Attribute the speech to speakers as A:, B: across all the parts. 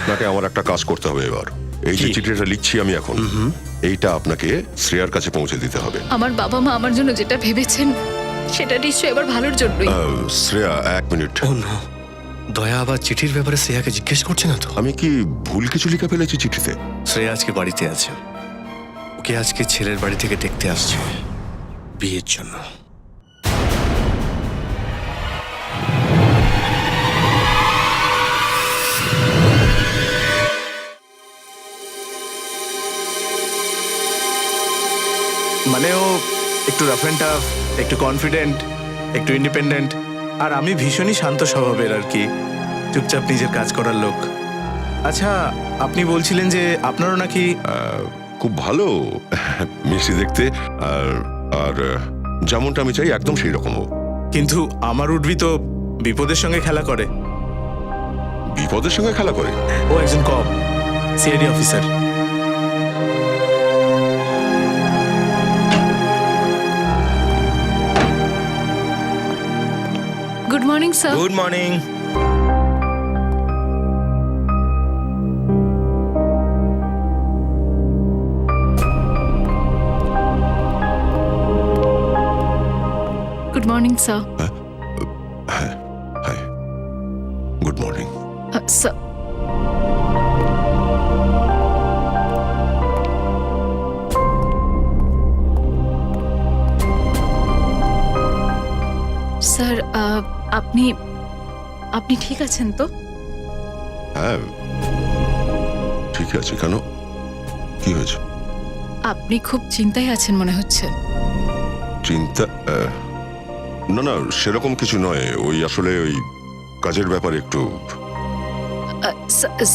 A: আপনাকে আমার একটা কাজ করতে হবে এবার। এই যে
B: কি?
A: চিঠিটা লিখছি আমি এখন, এইটা আপনাকে শ্রেয়ার কাছে পৌঁছে দিতে হবে।
C: আমার বাবা মা আমার জন্য যেটা ভেবেছেন সেটা নিশ্চয়ই এবার ভালোর জন্যই।
A: শ্রেয়া, এক মিনিট।
B: ও না, দয়া আবার চিঠির ব্যাপারে শ্রেয়াকে জিজ্ঞেস করছে না তো?
A: আমি কি ভুল কিছু লিখে ফেলেছি চিঠিতে?
B: শ্রেয়া আজকে বাড়িতে আছে, ওকে আজকে ছেলের বাড়ি থেকে দেখতে আসছে বিয়ের জন্য।
D: মানে ও একটু রাফ অ্যান্ড টাফ, একটু কনফিডেন্ট, একটু ইন্ডিপেন্ডেন্ট, আর আমি ভীষণই শান্ত স্বভাবের আর কি, চুপচাপ নিজের কাজ করার লোক। আচ্ছা, আপনি বলছিলেন যে আপনারও নাকি
A: খুব ভালো, মিষ্টি দেখতে, আর আর যেমনটা আমি চাই একদম সেই রকম।
D: কিন্তু আমার উঠবি তো বিপদের সঙ্গে খেলা করে।
A: বিপদের সঙ্গে খেলা করে?
D: ও একজন cop, CID officer.
C: Good morning sir.
D: Good morning.
C: Good morning sir.
A: Hi, good morning.
C: Sir, sir আপনি আপনি ঠিক আছেন তো?
A: হ্যাঁ ঠিক আছে। কেন, কি হয়েছে?
C: আপনি খুব চিন্তায় আছেন মনে হচ্ছে।
A: চিন্তা? না না, সেরকম কিছু নয়। ওই আসলে ওই কাজের ব্যাপারে একটু।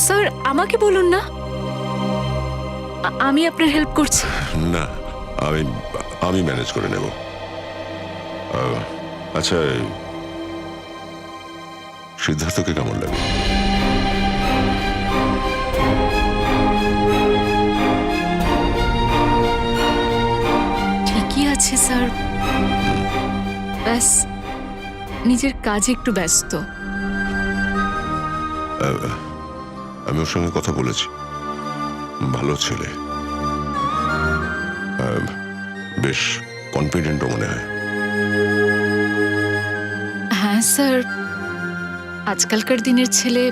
C: স্যার আমাকে বলুন না, আমি আপনার হেল্প করছি।
A: না, আমি আমি ম্যানেজ করে নেব। আচ্ছা, সিদ্ধার্থকে কেমন লাগে?
C: ঠিকই আছে স্যার, ব্যাস নিজের কাজে একটু ব্যস্ত।
A: আমি ওর সঙ্গে কথা বলেছি, ভালো ছেলে, বেশ কনফিডেন্টও মনে হয়।
C: হ্যাঁ স্যার, আজকালকার দিনের ছেলে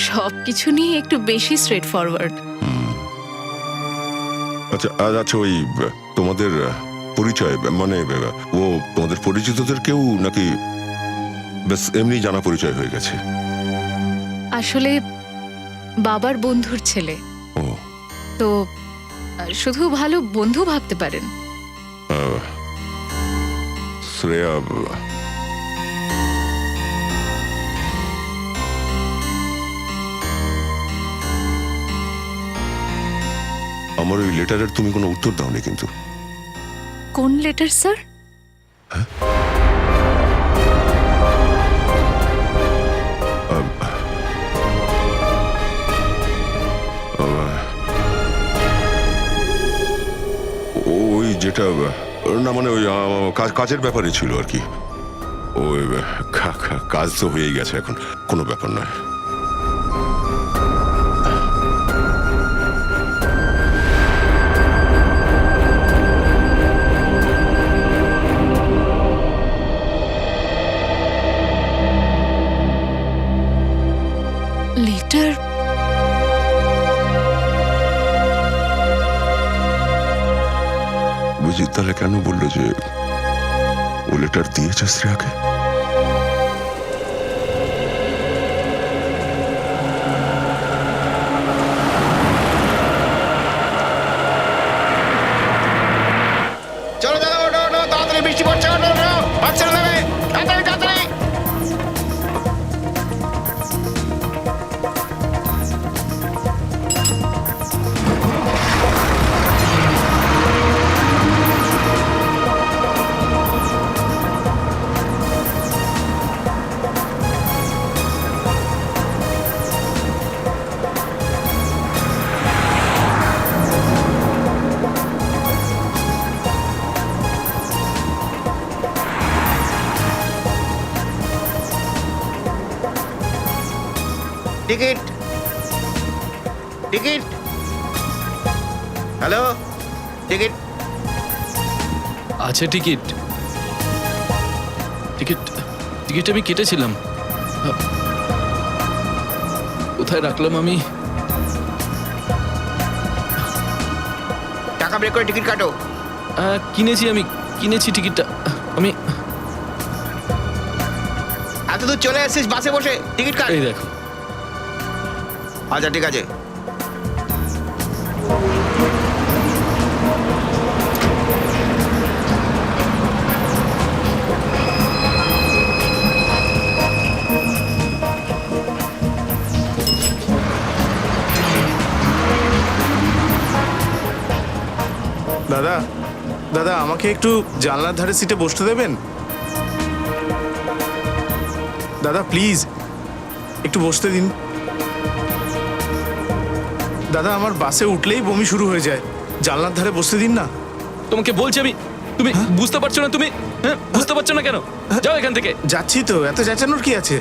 C: সবকিছু নিয়ে একটু বেশি স্ট্রেট ফরওয়ার্ড।
A: আচ্ছা আচ্ছা, ওই তোমাদের পরিচয়, মানে ও তোমাদের পরিচিতদের কেউ নাকি ব্যাস এমনি জানা পরিচয় হয়ে গেছে?
C: আসলে বাবার বন্ধুর ছেলে
A: ও,
C: তো শুধু ভালো বন্ধু ভাবতে পারেন।
A: শ্রেয়া, আমার ওই লেটারের তুমি কোনো উত্তর দাওনি কিন্তু।
C: কোন লেটার স্যার?
A: ওই যেটা, না মানে ওই কাজের ব্যাপারে ছিল আর কি। ওই কাজ তো হয়েই গেছে, এখন কোনো ব্যাপার নয়।
C: লেটার?
A: বুঝি, তাহলে কেন বললো যে ও লেটার দিয়েছে শ্রেয়াকে?
E: চলো দাদা, ওঠো ওঠো, তাড়াতাড়ি বৃষ্টি পড়ছে, ওঠো ওঠো, বাচ্চারা নেবে, তাড়াতাড়ি তাড়াতাড়ি। টিকিট টিকিট হ্যালো টিকিট
F: আছে টিকিট টিকিট টিকিট আমি কেটেছিলাম কোথায় রাখলাম আমি
E: টাকা বের করে টিকিট কাটো।
F: কিনেছি টিকিটটা আমি
E: এত দূর চলে আসছিস বাসে বসে টিকিট কাট।
F: এই দেখো
E: আচ্ছা ঠিক আছে।
D: দাদা দাদা আমাকে একটু জানলার ধারে সিটে বসতে দেবেন? দাদা প্লিজ একটু বসতে দিন। দাদা আমার বাসে উঠলেই বমি শুরু হয়ে যায়, জানলার ধারে বসতে দিন না।
F: তোমাকে বলছি আমি, তুমি বুঝতে পারছো না? তুমি বুঝতে পারছো না কেন? যাও এখান থেকে।
D: যাচ্ছি তো, এত চেঁচানোর কি আছে?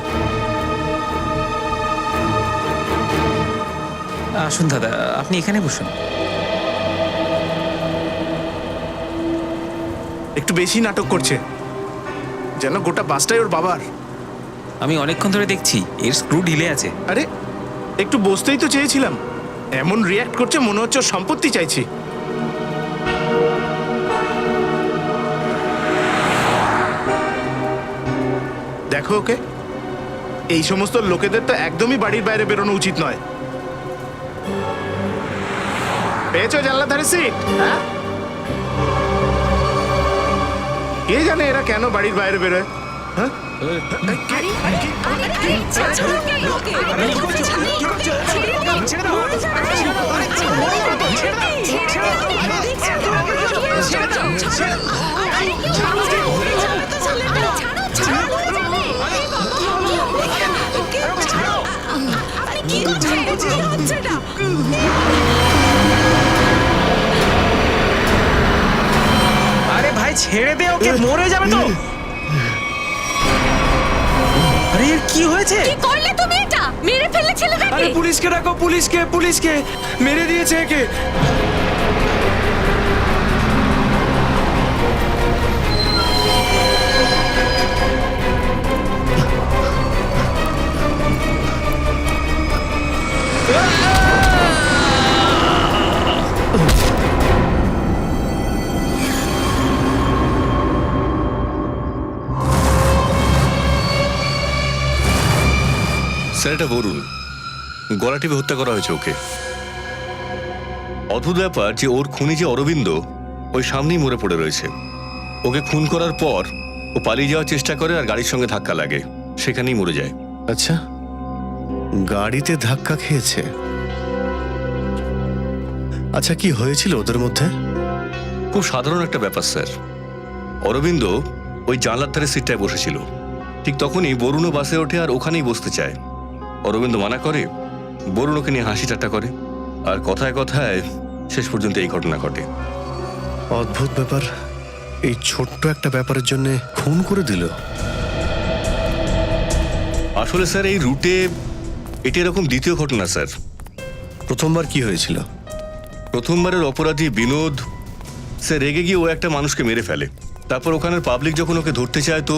G: আসুন দাদা, আপনি এখানে বসুন।
D: একটু বেশি নাটক করছে, যেন গোটা বাসটাই ওর বাবার।
G: আমি অনেকক্ষণ ধরে দেখছি এর স্ক্রু ঢিলে আছে।
D: আরে একটু বসতেই তো চেয়েছিলাম, এমন রিয়াক্ট করছে মনে হচ্ছে ওর সম্পত্তি চাইছি। দেখো ওকে, এই সমস্ত লোকেদের তো একদমই বাড়ির বাইরে বেরোনো উচিত নয়। পেয়েছো জানলার ধারে সিট? হ্যাঁ, কে জানে এরা কেন বাড়ির বাইরে বেরোয়। হ্যাঁ,
G: আরে ভাই ছেড়ে দে ওকে, মরে যাবে তো। আরে এর কি হয়েছে?
C: কি করলে তুমি? এটা মেরে ফেললে ছেলেটাকে।
G: আরে পুলিশকে ডাকো, পুলিশকে মেরে দিয়েছে একে।
B: স্যার এটা বরুণ, গলা টিপে হত্যা করা হয়েছে ওকে। অদ্ভুত ব্যাপার যে ওর খুনি যে অরবিন্দ ওই সামনেই মরে পড়ে রয়েছে। ওকে খুন করার পর ও পালিয়ে যাওয়ার চেষ্টা করে আর গাড়ির সঙ্গে ধাক্কা লাগে, সেখানেই মরে যায়।
H: আচ্ছা, গাড়িতে ধাক্কা খেয়েছে। আচ্ছা, কি হয়েছিল ওদের মধ্যে?
B: খুব সাধারণ একটা ব্যাপার স্যার। অরবিন্দ ওই জানলার ধারে সিটটায় বসেছিল, ঠিক তখনই বরুণও বাসে ওঠে আর ওখানেই বসতে চায়। অরবিন্দ মানা করে, বরুণ ওকে নিয়ে হাসি ঠাট্টা করে, আর কথায় কথায় শেষ পর্যন্ত এই ঘটনা ঘটে।
H: অদ্ভুত ব্যাপার, এই ছোট্ট একটা ব্যাপারের জন্য খুন করে দিল।
B: আসলে স্যার এই রুটে এটি এরকম দ্বিতীয় ঘটনা স্যার।
H: প্রথমবার কি হয়েছিল?
B: প্রথমবারের অপরাধী বিনোদ স্যার রেগে গিয়ে ও একটা মানুষকে মেরে ফেলে। তারপর ওখানের পাবলিক যখন ওকে ধরতে চায় তো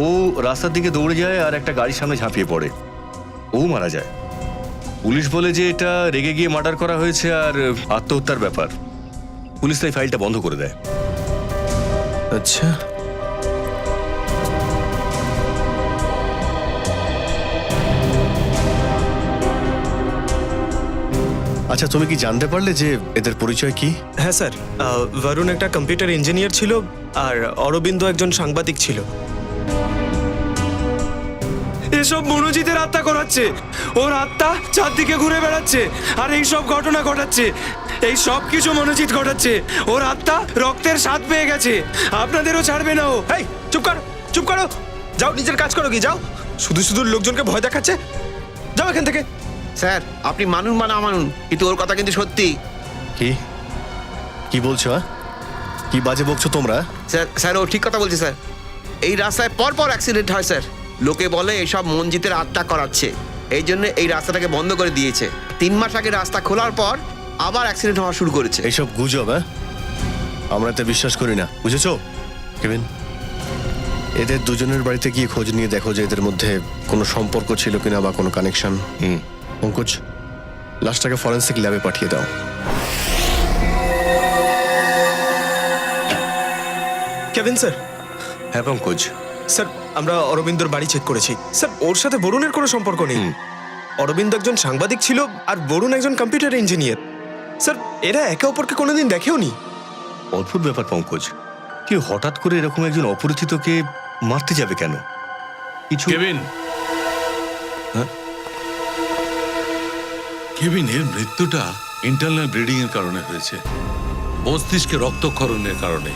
B: ও রাস্তার দিকে দৌড়ে যায় আর একটা গাড়ির সামনে ঝাঁপিয়ে পড়ে, ও মারা যায়। পুলিশ বলে যে এটা রেগে গিয়ে মার্ডার করা হয়েছে আর আত্মহত্যার ব্যাপার। পুলিশ তাই ফাইলটা বন্ধ করে দেয়।
H: আচ্ছা, আচ্ছা, তুমি কি জানতে পারলে যে এদের পরিচয় কি?
I: হ্যাঁ স্যার, বরুণ একটা কম্পিউটার ইঞ্জিনিয়ার ছিল আর অরবিন্দ একজন সাংবাদিক ছিল। এসব মনোজিতের আত্মা করাচ্ছে, ওর আত্মা চারদিকে ঘুরে বেড়াচ্ছে আর এই সব ঘটনা ঘটাচ্ছে। এই সব কিছু মনোজিৎ ঘটাচ্ছে। ওর আত্মা রক্তের স্বাদ পেয়ে গেছে, আপনাদেরও ছাড়বে না ও। এই চুপ করো, যাও নিজের কাজ করো। কি যাও, শুধু শুধু লোকজনকে ভয় দেখাচ্ছে। যাও এখান থেকে।
E: স্যার আপনি মানুন বা না মানুন, কিন্তু ওর কথা কিন্তু সত্যি।
H: কি কি বলছো? কি বাজে বকছো তোমরা?
E: স্যার ও ঠিক কথা বলছে স্যার। এই রাস্তায় পর অ্যাক্সিডেন্ট হয় স্যার। লোকে বলে এইসব মনজিতের আত্মা করাচ্ছে। এই জন্য এই রাস্তাটাকে বন্ধ করে দিয়েছে। 3 মাস আগে রাস্তা খোলার পর আবার অ্যাক্সিডেন্ট হওয়া শুরু করেছে।
H: এইসব গুজব, হ্যাঁ, আমরা তো বিশ্বাস করি না, বুঝেছো কেভিন? এদের দুজনের বাড়িতে গিয়ে খোঁজ নিয়ে দেখো যে এদের মধ্যে কোনো সম্পর্ক ছিল কিনা বা কোনো কানেকশন। পঙ্কজ, লাশটাকে ফরেন্সিক ল্যাবে পাঠিয়ে দাও।
G: কেভিন স্যার,
B: হ্যাঁ পঙ্কজ,
G: স্যার আমরা অরবিন্দর বাড়ি চেক করেছি। স্যার ওর সাথে বরুণের কোনো সম্পর্ক নেই। অরবিন্দ একজন সাংবাদিক ছিল আর বরুণ একজন কম্পিউটার ইঞ্জিনিয়ার। স্যার এরা একে অপরকে কোনোদিন দেখেওনি।
B: অদ্ভুত ব্যাপার পঙ্কজ, কেউ হঠাৎ করে এরকম একজন অপরিচিতকে মারতে যাবে কেন? কিছু
J: কেভিন, কেভিনের মৃত্যুটা ইন্টারনাল ব্লিডিং এর কারণে হয়েছে, মস্তিষ্কে রক্তক্ষরণের কারণে।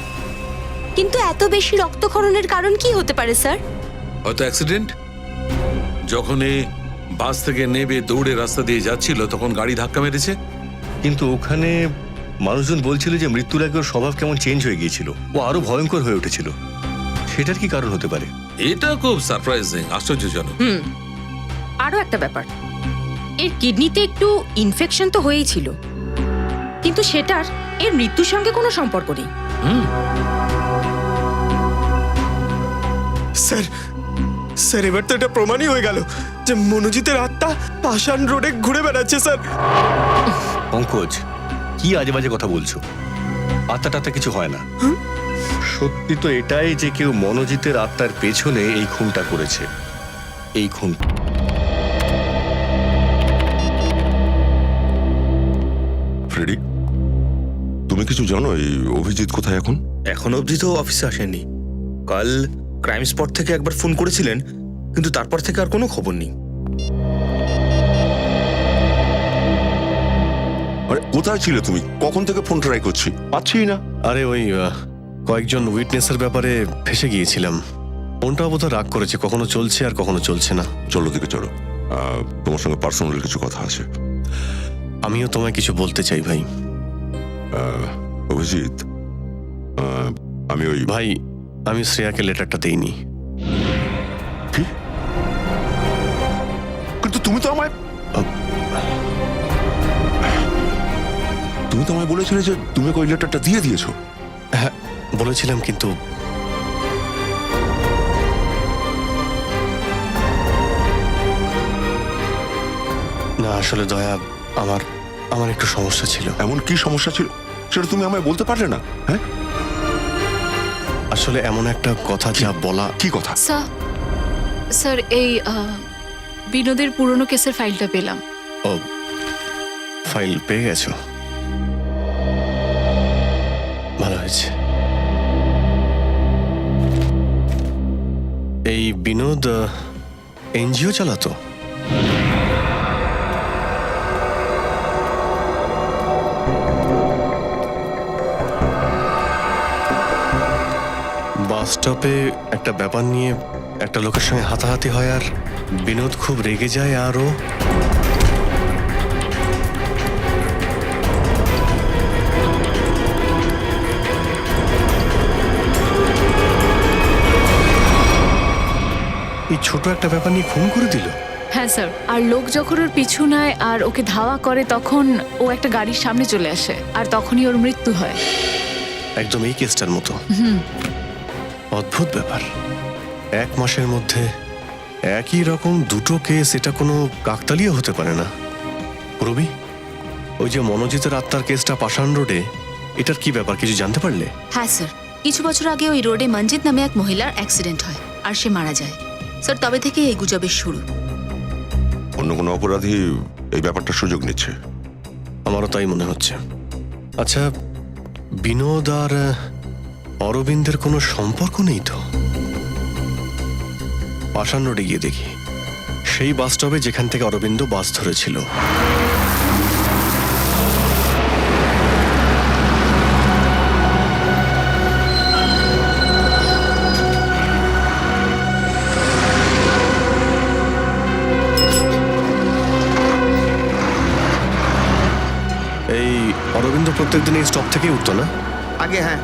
K: কিন্তু এত বেশি রক্তক্ষরণের কারণ কি হতে পারে স্যার?
J: হয়তো অ্যাক্সিডেন্ট। যখন এ বাস থেকে নেবে দৌড়ে রাস্তা দিয়ে যাচ্ছিল তখন গাড়ি ধাক্কা মেরেছে।
B: কিন্তু ওখানে মানুষজন বলছিল যে মৃত্যুর আগে ওর স্বভাব কেমন চেঞ্জ হয়ে গিয়েছিল, ও আরো ভয়ঙ্কর হয়ে উঠেছিল। সেটার কি কারণ হতে পারে?
J: এটা খুব সারপ্রাইজিং, আশ্চর্যজনক।
K: আরো একটা ব্যাপার, এর কিডনিতে একটু ইনফেকশন তো হয়েই ছিল, কিন্তু সেটার এর মৃত্যুর সঙ্গে কোনো সম্পর্ক নেই।
G: স্যার স্যার এবার তো এটা প্রমাণই হয়ে গেল যে মনোজিতের আত্মা পাষাণ রোডে ঘুরে বেড়াচ্ছে স্যার।
B: পঙ্কজ, কি আজে বাজে কথা বলছো? আত্মাটা কিছু হয় না। সত্যি তো এটাই যে কেউ মনোজিতের আত্মার পেছনে এই খুনটা করেছে। এই খুন
A: ফ্রেডি, তুমি কিছু জানো এই অভিজিৎ কোথায় এখন?
I: এখন অবধি তো অফিসে আসেনি। কাল ক্রাইম স্পট থেকে একবার ফোন করেছিলেন, কিন্তু তারপর থেকে আর কোনো খবর নেই।
A: আরে কোথায় ছিলে তুমি? কখন থেকে ফোন ট্রাই করছি, পাচ্ছি না।
H: আরে ওই কয়েকজন উইটনেসের ব্যাপারে ফেসে গিয়েছিলাম। ফোনটা বোধহয় রাগ করেছে, কখনো চলছে আর কখনো চলছে না।
A: চলো দিকে চলো, তোমার সঙ্গে পার্সোনাল কিছু কথা আছে।
H: আমিও তোমায় কিছু বলতে চাই ভাই।
A: অভিজিৎ, আমি ওই
H: ভাই, আমি শ্রেয়াকে লেটারটা দেইনি।
A: কি? কিন্তু তুমি তো আমায় বলেছিলে যে তুমি ওই লেটারটা দিয়ে দিয়েছো।
H: হ্যাঁ বলেছিলাম, কিন্তু না, আসলে দয়া, আমার একটু সমস্যা ছিল।
A: এমন কি সমস্যা ছিল সেটা তুমি আমায় বলতে পারলে না? হ্যাঁ,
H: আসলে এমন একটা কথা যা বলা।
A: কি কথা?
C: স্যার এই বিনোদের পুরনো কেসের ফাইলটা পেলাম।
H: ও, ফাইল পেয়ে গেছো? ভালো হয়েছে। এই বিনোদ এনজিও চালাতো? বাস স্টপে একটা ব্যাপার নিয়ে একটা লোকের সঙ্গে হাতাহাতি হয় আর বিনোদ খুব রেগে যায়, আরও এই ছোট একটা ব্যাপার নিয়ে খুন করে দিল।
C: হ্যাঁ স্যার, আর লোক যখন ওর পিছু নেয় আর ওকে ধাওয়া করে তখন ও একটা গাড়ির সামনে চলে আসে আর তখনই ওর মৃত্যু হয়।
H: একদম এই কেসটার মতো। অদ্ভুত ব্যাপার, 1 মাসের মধ্যে একই রকম দুটো কেস, এটা কোনো কাকতালীয় হতে পারে না। রবি, ওই যে মনোজিতের আত্মার কেসটা পাষাণ রোডে, এটার কি ব্যাপার, কিছু জানতে পারলে?
K: হ্যাঁ স্যার, কিছু বছর আগে ওই রোডে মঞ্জিত নামে এক মহিলার অ্যাক্সিডেন্ট হয় আর সে মারা যায়। স্যার তবে থেকে এই গুজবের শুরু।
A: অন্য কোনো অপরাধী এই ব্যাপারটা সুযোগ নিচ্ছে।
H: আমারও তাই মনে হচ্ছে। আচ্ছা, বিনোদ আর অরবিন্দের কোনো সম্পর্ক নেই তো? পাষাণ রোডে গিয়ে দেখি, সেই বাস স্টপে যেখান থেকে অরবিন্দ বাস ধরেছিল। এই অরবিন্দ প্রত্যেকদিন এই স্টপ থেকেই উঠতো না?
E: আগে হ্যাঁ।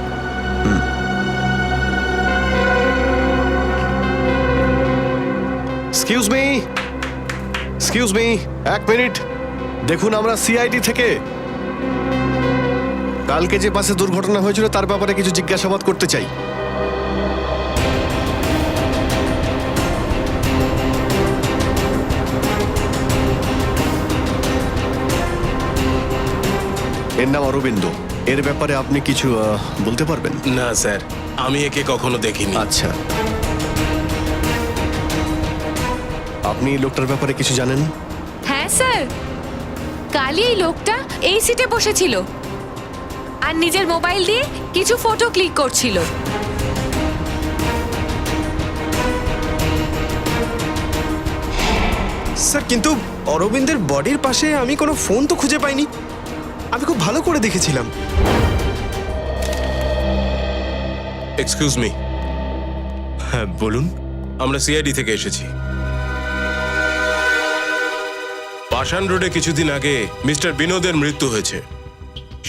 H: এক্সকিউজ মি, এক্সকিউজ মি, এক মিনিট। দেখুন, আমরা সিআইডি থেকে কালকে যে বাসে দুর্ঘটনা হয়েছিল তার ব্যাপারে কিছু জিজ্ঞাসাবাদ করতে চাই। এর নাম অরবিন্দ। এর ব্যাপারে আপনি কিছু বলতে পারবেন?
I: না স্যার, আমি একে কখনো দেখিনি।
H: আচ্ছা, আপনি লোকটার ব্যাপারে কিছু জানেন?
K: হ্যাঁ স্যার, কালই এই লোকটা এই সিটে বসেছিল আর নিজের মোবাইল দিয়ে কিছু ফটো ক্লিক করছিল।
G: স্যার কিন্তু অরবিন্দের বডির পাশে আমি কোনো ফোন তো খুঁজে পাইনি। আমি খুব ভালো করে দেখেছিলাম।
I: এক্সকিউজ মি,
B: হ্যাঁ বলুন।
I: আমরা সিআইডি থেকে এসেছি। পাষাণ রোডে কিছুদিন আগে মিস্টার বিনোদের মৃত্যু হয়েছে,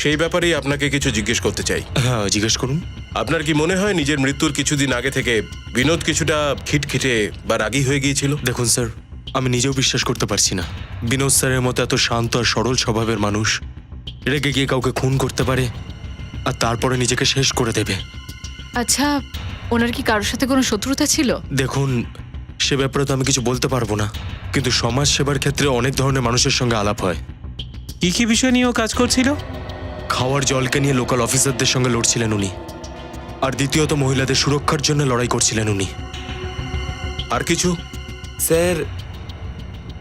I: সেই ব্যাপারেই আপনাকে কিছু জিজ্ঞেস করতে চাই।
B: হ্যাঁ জিজ্ঞেস করুন।
I: আপনার কি মনে হয় নিজের মৃত্যুর কিছুদিন আগে থেকে বিনোদ কিছুটা খিটখিটে বা রাগী হয়ে গিয়েছিল?
L: দেখুন স্যার, আমি নিজেও বিশ্বাস করতে পারছি না বিনোদ স্যারের মতো এত শান্ত আর সরল স্বভাবের মানুষ রেগে গিয়ে কাউকে খুন করতে পারে আর তারপরে নিজেকে শেষ করে দেবে।
C: আচ্ছা, ওনার কি কারোর সাথে কোনো শত্রুতা ছিল?
L: দেখুন, সে ব্যাপারে তো আমি কিছু বলতে পারবো না, কিন্তু সমাজ সেবার ক্ষেত্রে অনেক ধরনের মানুষের সঙ্গে আলাপ হয়।
F: কি কি বিষয় নিয়েও কাজ করছিল?
L: খাওয়ার জলকে নিয়ে লোকাল অফিসারদের সঙ্গে লড়ছিলেন উনি, আর দ্বিতীয়ত মহিলাদের সুরক্ষার জন্য লড়াই করছিলেন উনি।
I: আর কিছু?
M: স্যার,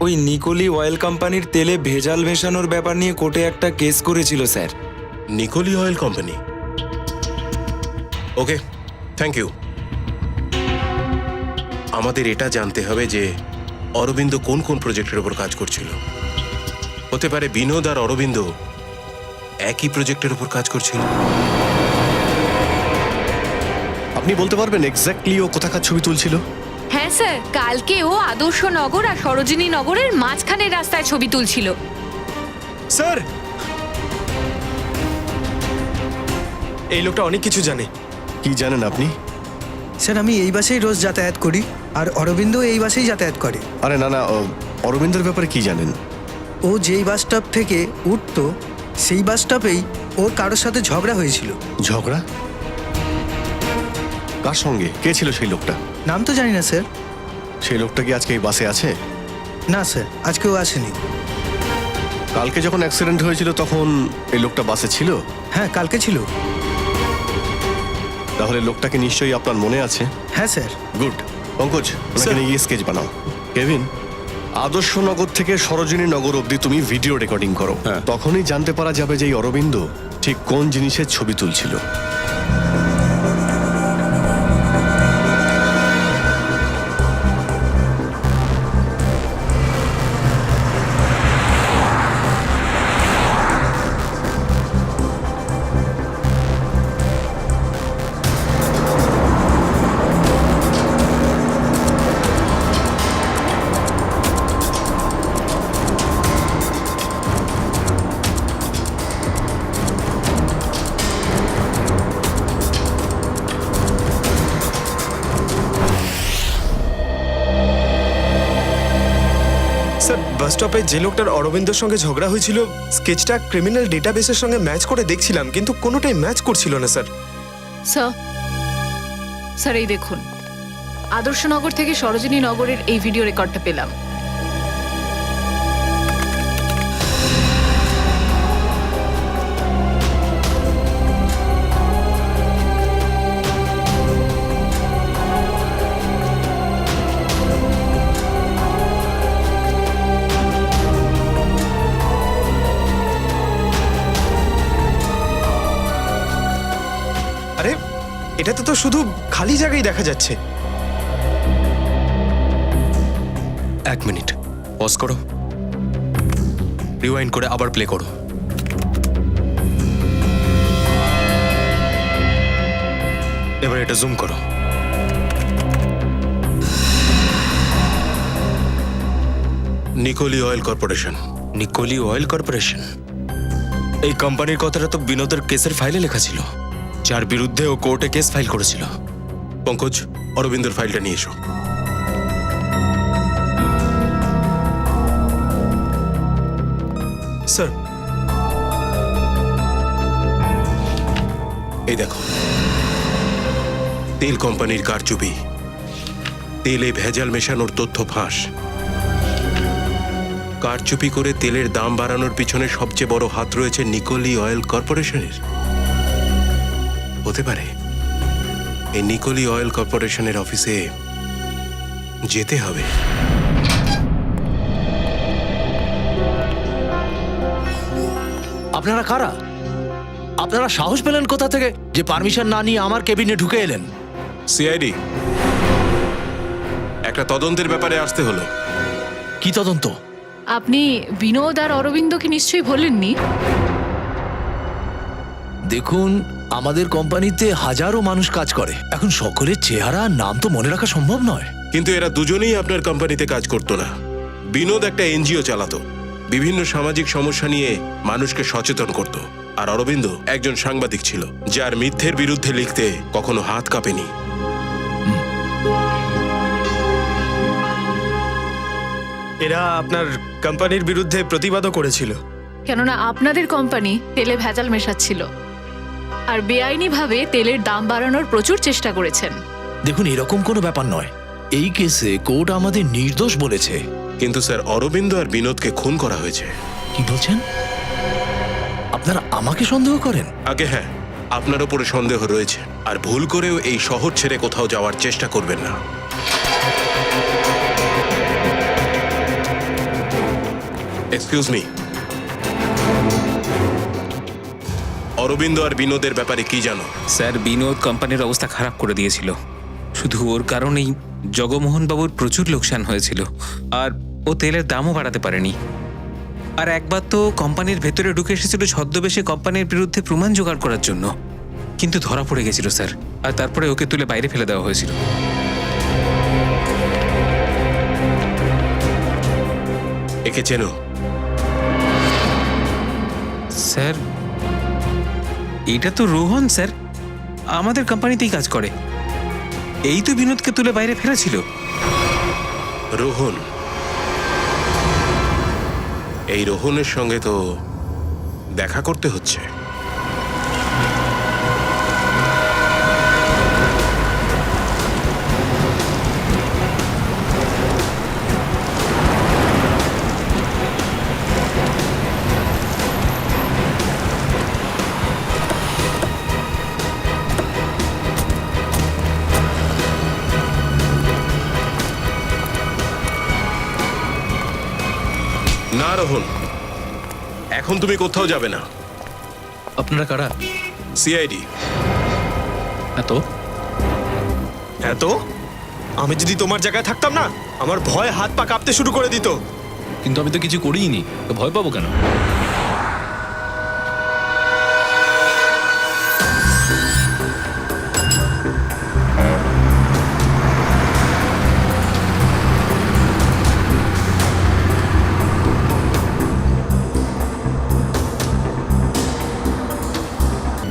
M: ওই নিকোলি অয়েল কোম্পানির তেলে ভেজাল মেশানোর ব্যাপার নিয়ে কোর্টে একটা কেস করেছিল স্যার।
I: নিকোলি oil company? Okay, thank you. আমাদের এটা জানতে হবে যে অরবিন্দ কোন কোন প্রজেক্টের উপর কাজ করছিল। হতে পারে বিনোদ আর অরবিন্দ একই প্রজেক্টের উপর কাজ করছিল।
H: আপনি বলতে পারবেন এক্স্যাক্টলি ও কোথাকার ছবি তুলছিল?
K: হ্যাঁ স্যার, কালকে ও আদর্শ নগর আর সরোজিনী নগরের মাঝখানের রাস্তায় ছবি তুলছিল।
G: স্যার, এই লোকটা অনেক কিছু জানে।
H: কি জানেন আপনি?
N: স্যার, আমি এই বাসেই রোজ যাতায়াত করি আর অরবিন্দ এই বাসেই যাতায়াত করে।
H: আরে না না, অরবিন্দের ব্যাপারে কি জানেন?
N: ও যেই বাস স্টপ থেকে উঠতো সেই বাস স্টপেই ওর কারোর সাথে ঝগড়া হয়েছিল।
H: ঝগড়া? কার সঙ্গে? কে ছিল সেই লোকটা?
N: নাম তো জানি না স্যার।
H: সেই লোকটা কি আজকে এই বাসে আছে?
N: না স্যার, আজকেও আসেনি।
H: কালকে যখন অ্যাক্সিডেন্ট হয়েছিল তখন এই লোকটা বাসে ছিল?
N: হ্যাঁ, কালকে ছিল।
H: তাহলে লোকটাকে নিশ্চয়ই আপনার মনে আছে?
N: হ্যাঁ স্যার।
H: গুড। পঙ্কজ, ওনাকে নিয়ে স্কেচ বানাও। কেভিন, আদর্শনগর থেকে সরোজিনী নগর অবধি তুমি ভিডিও রেকর্ডিং করো। তখনই জানতে পারা যাবে যে এই অরবিন্দ ঠিক কোন জিনিসের ছবি তুলছিল।
G: স্যার, বাস স্টপে যে লোকটার অরবিন্দর সঙ্গে ঝগড়া হয়েছিল স্কেচটা ক্রিমিনাল ডেটাবেসের সঙ্গে ম্যাচ করে দেখছিলাম, কিন্তু কোনোটাই ম্যাচ করছিল না স্যার।
C: স্যার, স্যার এই দেখুন, আদর্শনগর থেকে সরোজিনী নগরের এই ভিডিও রেকর্ডটা পেলাম।
G: আরে, এটাতে তো শুধু খালি জায়গায় দেখা যাচ্ছে।
L: এক মিনিট পজ করো, রিওয়াইন্ড করে আবার প্লে করো। এবার এটা জুম করো।
I: নিকোলি অয়েল কর্পোরেশন।
L: নিকোলি অয়েল কর্পোরেশন? এই কোম্পানির কথাটা তো বিনোদের কেসের ফাইলে লেখা ছিল, যার বিরুদ্ধে ও কোর্টে কেস ফাইল করেছিল।
I: পঙ্কজ, অরবিন্দের ফাইলটা নিয়ে এসো।
G: স্যার।
H: এই দেখো, তেল কোম্পানির কারচুপি, তেলে ভেজাল মেশানোর তথ্য ফাঁস। কারচুপি করে তেলের দাম বাড়ানোর পিছনে সবচেয়ে বড় হাত রয়েছে নিকোলি অয়েল কর্পোরেশনের। হতে পারে এই নিকোলি অয়েল কর্পোরেশনের অফিসে যেতে হবে।
I: আপনারা কারা? আপনারা সাহস পেলেন কোথা থেকে যে পারমিশন না নিয়ে আমার কেবিনে ঢুকে এলেন?
H: সিআইডি, একটা তদন্তের ব্যাপারে আসতে হলো।
I: কি তদন্ত?
C: আপনি বিনোদ আর অরবিন্দকে নিশ্চয়ই বলেননি।
I: দেখুন, আমাদের কোম্পানিতে হাজারো মানুষ কাজ করে, এখন সকলের চেহারা আর নাম তো মনে রাখা সম্ভব নয়।
H: কিন্তু এরা দুজনেই আপনার কোম্পানিতে কাজ করতো না। বিনোদ একটা এনজিও চালাতো, বিভিন্ন সামাজিক সমস্যা নিয়ে মানুষকে সচেতন করত। আর অরবিন্দ একজন সাংবাদিক ছিল, যার মিথ্যের বিরুদ্ধে লিখতে কখনো হাত কাঁপেনি।
G: এরা আপনার কোম্পানির বিরুদ্ধে প্রতিবাদও করেছিল।
C: কেননা আপনাদের কোম্পানি তেলে ভেজাল মেশাচ্ছিল আর বেআইনিভাবে তেলের দাম বাড়ানোর প্রচুর চেষ্টা করেছেন।
I: দেখুন, এরকম কোনো ব্যাপার নয়। এই কেসে কোর্ট আমাদের নির্দোষ বলেছে।
H: কিন্তু স্যার, অরবিন্দ আর বিনোদকে খুন করা হয়েছে।
I: কি বলছেন? আপনারা আমাকে সন্দেহ করেন?
H: আগে হ্যাঁ, আপনার উপরে সন্দেহ রয়েছে। আর ভুল করেও এই শহর ছেড়ে কোথাও যাওয়ার চেষ্টা করবেন না। এক্সকিউজ মি, অরবিন্দ আর বিনোদের ব্যাপারে কি জানো?
M: স্যার, বিনোদ কোম্পানির অবস্থা খারাপ করে দিয়েছিল। শুধু ওর কারণেই জগমোহন বাবুর প্রচুর লোকসান হয়েছিল, আর ও তেলের দামও বাড়াতে পারেনি। আর একবার তো কোম্পানির ভেতরে ঢুকে এসেছিল ছদ্মবেশে কোম্পানির বিরুদ্ধে প্রমাণ জোগাড় করার জন্য, কিন্তু ধরা পড়ে গেছিল স্যার। আর তারপরে ওকে তুলে বাইরে ফেলে দেওয়া হয়েছিল।
H: একে চেনো?
M: স্যার, এটা তো রোহন স্যার, আমাদের কোম্পানিতেই কাজ করে। এই তো বিনোদকে তুলে বাইরে ফেলেছিল।
H: রোহন? এই রোহনের সঙ্গে তো দেখা করতে হচ্ছে। না রোহন, এখন তুমি কোথাও যাবে না।
F: আপনারা কারা?
H: সিআইডি।
F: এত
G: এত? আমি যদি তোমার জায়গায় থাকতাম না, আমার ভয় হাত পা কাঁপতে শুরু করে দিত।
F: কিন্তু আমি তো কিছু করিনি, তো ভয় পাবো কেন?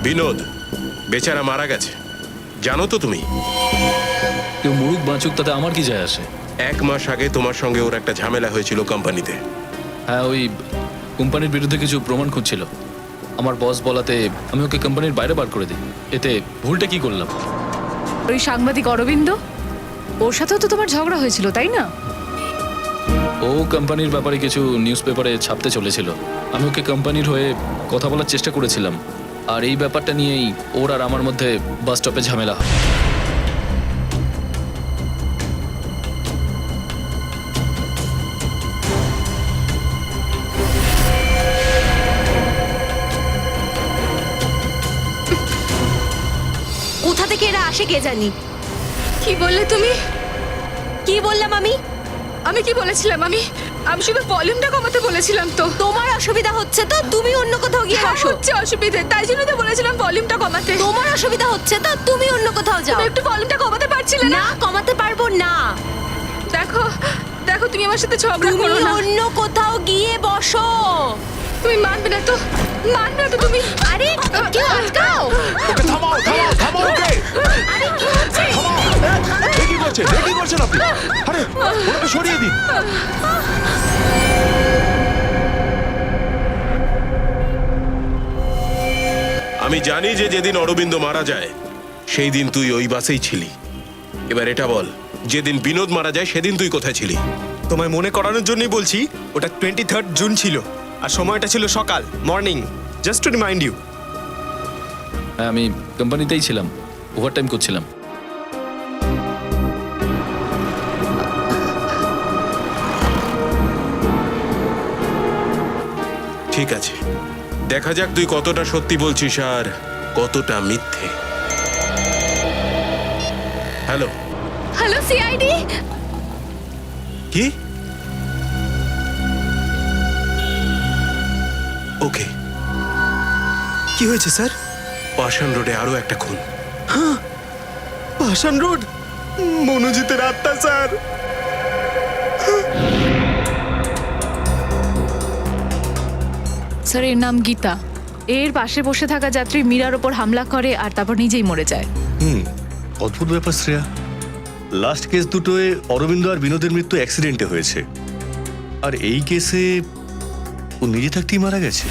H: বিনোদ বেচারা মারা গেছে, জানো তো তুমি?
F: কেউ মরুক বাঁচুক তাতে আমার কি যায় আসে?
H: 1 মাস আগে তোমার সঙ্গে ওর একটা ঝামেলা হয়েছিল কোম্পানিতে।
F: হ্যাঁ, ওই কোম্পানির বিরুদ্ধে কিছু প্রমাণ খুঁজছিল। আমার বস বলাতে আমি ওকে কোম্পানির বাইরে বার করে দিই। এতে ভুলটা কি করলাম?
C: ওই সাংবাদিক অরবিন্দ, ওর সাথেও তো তোমার ঝগড়া হয়েছিল, তাই না?
F: ও কোম্পানির ব্যাপারে কিছু নিউজ পেপারে ছাপতে চলেছিল। আমি ওকে কোম্পানির হয়ে কথা বলার চেষ্টা করেছিলাম, আর এই ব্যাপারটা নিয়েই ওর আর আমার মধ্যে বাস স্টপে ঝামেলা হয়।
K: কোথা থেকে এরা আসে কে জানি।
C: কি বললে তুমি?
K: কি বললাম আমি?
C: আমি কি বলেছিলাম? আমি শুধু ভলিউমটা কমাতে বলেছিলাম। তো
K: তোমার অসুবিধা হচ্ছে তো তুমি অন্য কোথাও গিয়ে বসো।
C: হচ্ছে অসুবিধে, তাই জন্য তো বলেছিলাম ভলিউমটা কমাতে।
K: তোমার অসুবিধা হচ্ছে তো তুমি অন্য কোথাও যাও।
C: তুমি একটু ভলিউমটা কমাতে পারছিলে না?
K: না, কমাতে পারবো না।
C: দেখো দেখো, তুমি আমার সাথে ঝগড়া
K: তুমি
C: করো না।
K: অন্য কোথাও গিয়ে বসো।
C: তুমি মানবে না তো, মানবে না তো তুমি।
K: আরে কেউ আটকাও।
I: ওকে থামাও, থামাও, থামাও ওকে।
K: আরে কি হচ্ছে?
I: কি করছেন? কি করছেন আপনি? আরে ওকে সরিয়ে দিন।
O: আমি জানি যে যেদিন অরবিন্দ মারা যায় সেই দিন তুই ওই বাসেই ছিলি। এবার এটা বল, যেদিন বিনোদ মারা যায় সেদিন তুই কোথায় ছিলি?
G: তোমায় মনে করানোর জন্যই বলছি, ওটা 23 জুন ছিল আর সময়টা ছিল সকাল, morning, just to remind you.
F: হ্যাঁ, আমি কোম্পানিতেই ছিলাম, ওভারটাইম করছিলাম।
O: ঠিক আছে, দেখা যাক তুই কতটা সত্যি বলছিস আর কতটা মিথ্যে। হ্যালো।
C: Hello CID.
O: কি? ওকে।
G: কি হয়েছে স্যার?
O: পাষাণ রোডে আরো একটা খুন।
G: পাষাণ রোড, মনোজিতের আত্মা স্যার।
C: স্যার এর নাম গীতা। এর পাশে বসে থাকা যাত্রী মীরার ওপর হামলা করে আর তারপর নিজেই মরে যায়।
B: অদ্ভুত ব্যাপার শ্রেয়া। লাস্ট কেস দুটোয় অরবিন্দ আর বিনোদের মৃত্যু অ্যাক্সিডেন্টে হয়েছে, আর এই কেসে ও নিজে থাকতেই মারা গেছে।